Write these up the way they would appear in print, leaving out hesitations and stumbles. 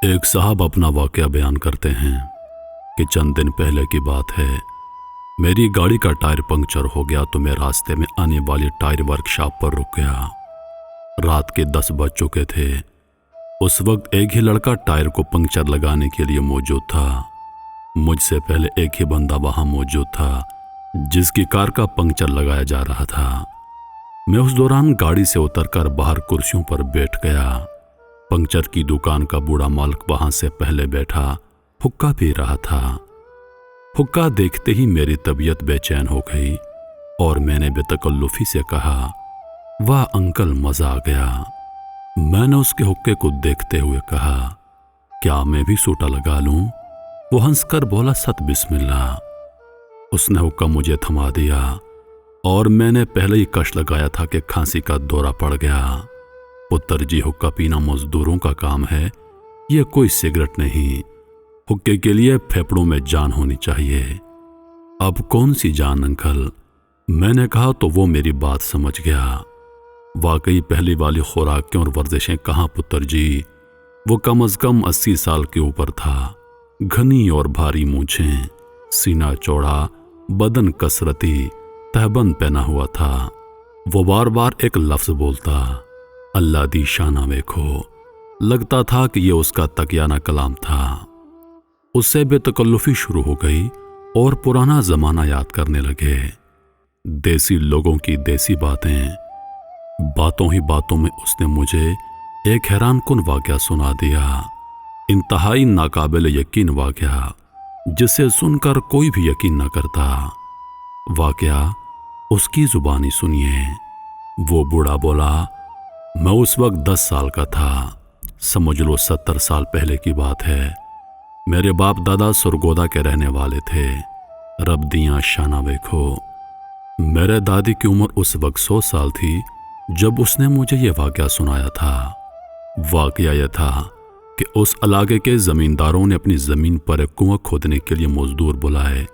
ایک صاحب اپنا واقعہ بیان کرتے ہیں کہ چند دن پہلے کی بات ہے، میری گاڑی کا ٹائر پنکچر ہو گیا تو میں راستے میں آنے والی ٹائر ورک شاپ پر رک گیا۔ رات کے 10 بج چکے تھے۔ اس وقت ایک ہی لڑکا ٹائر کو پنکچر لگانے کے لیے موجود تھا۔ مجھ سے پہلے ایک ہی بندہ وہاں موجود تھا جس کی کار کا پنکچر لگایا جا رہا تھا۔ میں اس دوران گاڑی سے اتر کر باہر کرسیوں پر بیٹھ گیا۔ پنکچر کی دکان کا بوڑھا مالک وہاں سے پہلے بیٹھا حقہ پی رہا تھا۔ حقہ دیکھتے ہی میری طبیعت بے چین ہو گئی اور میں نے بے تکلفی سے کہا، واہ انکل، مزہ آ گیا۔ میں نے اس کے حقے کو دیکھتے ہوئے کہا، کیا میں بھی سوٹا لگا لوں؟ وہ ہنس کر بولا، ست بسم اللہ۔ اس نے حقہ مجھے تھما دیا اور میں نے پہلے ہی کش لگایا تھا کہ کھانسی کا دورہ پڑ گیا۔ پتر جی، حقہ پینا مزدوروں کا کام ہے، یہ کوئی سگریٹ نہیں۔ حقے کے لیے پھیپھڑوں میں جان ہونی چاہیے۔ اب کون سی جان انکل؟ میں نے کہا تو وہ میری بات سمجھ گیا۔ واقعی پہلی والی خوراکیں اور ورزشیں کہاں پتر جی، وہ کم از کم 80 سال کے اوپر تھا، گھنی اور بھاری مونچھیں، سینہ چوڑا، بدن کسرتی، تہبند پہنا ہوا تھا۔ وہ بار بار ایک لفظ بولتا، اللہ دی شانہ ویکھو۔ لگتا تھا کہ یہ اس کا تقیانہ کلام تھا۔ اس سے بے تکلفی شروع ہو گئی اور پرانا زمانہ یاد کرنے لگے۔ دیسی لوگوں کی دیسی باتیں۔ باتوں ہی باتوں میں اس نے مجھے ایک حیران کن واقعہ سنا دیا، انتہائی ناقابل یقین واقعہ جسے سن کر کوئی بھی یقین نہ کرتا۔ واقعہ اس کی زبانی سنیے۔ وہ بوڑھا بولا، میں اس وقت 10 سال کا تھا، سمجھ لو 70 سال پہلے کی بات ہے۔ میرے باپ دادا سرگودا کے رہنے والے تھے، رب دیاں شانہ ویکھو۔ میرے دادی کی عمر اس وقت 100 سال تھی جب اس نے مجھے یہ واقعہ سنایا تھا۔ واقعہ یہ تھا کہ اس علاقے کے زمینداروں نے اپنی زمین پر ایک کنواں کھودنے کے لیے مزدور بلائے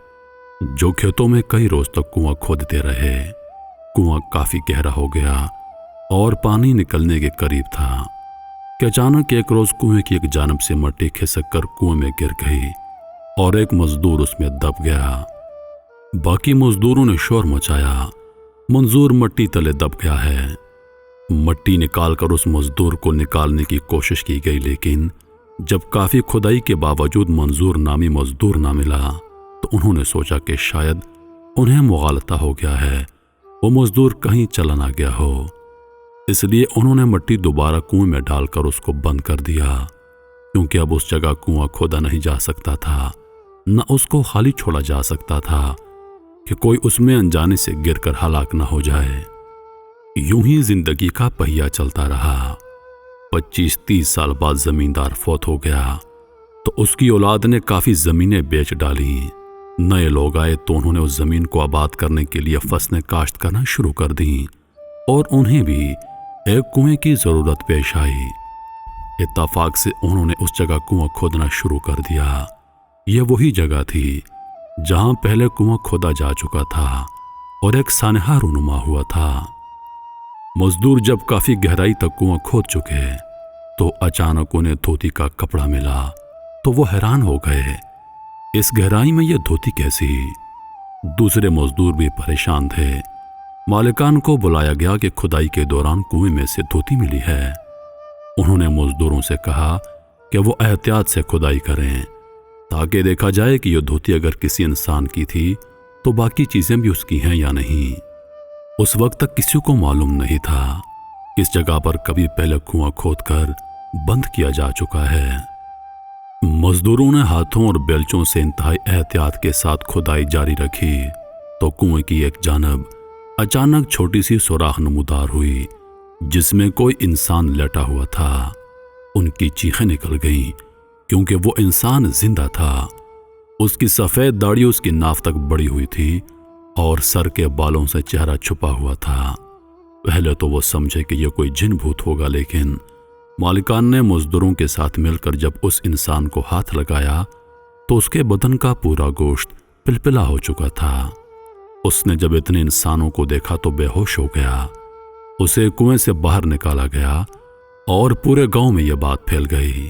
جو کھیتوں میں کئی روز تک کنواں کھودتے رہے۔ کنواں کافی گہرا ہو گیا اور پانی نکلنے کے قریب تھا کہ اچانک ایک روز کنویں کی ایک جانب سے مٹی کھسک کر کنویں میں گر گئی اور ایک مزدور اس میں دب گیا۔ باقی مزدوروں نے شور مچایا، منظور مٹی تلے دب گیا ہے۔ مٹی نکال کر اس مزدور کو نکالنے کی کوشش کی گئی، لیکن جب کافی کھدائی کے باوجود منظور نامی مزدور نہ ملا تو انہوں نے سوچا کہ شاید انہیں مغالطہ ہو گیا ہے، وہ مزدور کہیں چلا نہ گیا ہو۔ اس لیے انہوں نے مٹی دوبارہ کنویں میں ڈال کر اس کو بند کر دیا، کیونکہ اب اس جگہ کنواں کھودا نہیں جا سکتا تھا، نہ اس کو خالی چھوڑا جا سکتا تھا کہ کوئی اس میں انجانے سے گر کر ہلاک نہ ہو جائے۔ یوں ہی زندگی کا پہیہ چلتا رہا۔ 25-30 سال بعد زمیندار فوت ہو گیا تو اس کی اولاد نے کافی زمینیں بیچ ڈالیں۔ نئے لوگ آئے تو انہوں نے اس زمین کو آباد کرنے کے لیے فصلیں کاشت کرنا شروع کر دیں اور انہیں بھی ایک کنویں کی ضرورت پیش آئی۔ اتفاق سے انہوں نے اس جگہ کنواں کھودنا شروع کر دیا۔ یہ وہی جگہ تھی جہاں پہلے کنواں کھودا جا چکا تھا اور ایک سانحہ رونما ہوا تھا۔ مزدور جب کافی گہرائی تک کنواں کھود چکے تو اچانک انہیں دھوتی کا کپڑا ملا تو وہ حیران ہو گئے، اس گہرائی میں یہ دھوتی کیسی؟ دوسرے مزدور بھی پریشان تھے۔ مالکان کو بلایا گیا کہ کھدائی کے دوران کنویں میں سے دھوتی ملی ہے۔ انہوں نے مزدوروں سے کہا کہ وہ احتیاط سے کھدائی کریں تاکہ دیکھا جائے کہ یہ دھوتی اگر کسی انسان کی تھی تو باقی چیزیں بھی اس کی ہیں یا نہیں۔ اس وقت تک کسی کو معلوم نہیں تھا کہ اس جگہ پر کبھی پہلے کنواں کھود کر بند کیا جا چکا ہے۔ مزدوروں نے ہاتھوں اور بیلچوں سے انتہائی احتیاط کے ساتھ کھدائی جاری رکھی تو کنویں کی ایک جانب اچانک چھوٹی سی سوراخ نمودار ہوئی جس میں کوئی انسان لیٹا ہوا تھا۔ ان کی چیخیں نکل گئیں کیونکہ وہ انسان زندہ تھا۔ اس کی سفید داڑھی اس کی ناف تک بڑھی ہوئی تھی اور سر کے بالوں سے چہرہ چھپا ہوا تھا۔ پہلے تو وہ سمجھے کہ یہ کوئی جن بھوت ہوگا، لیکن مالکان نے مزدوروں کے ساتھ مل کر جب اس انسان کو ہاتھ لگایا تو اس کے بدن کا پورا گوشت پلپلا ہو چکا تھا۔ اس نے جب اتنے انسانوں کو دیکھا تو بے ہوش ہو گیا۔ اسے کنویں سے باہر نکالا گیا اور پورے گاؤں میں یہ بات پھیل گئی۔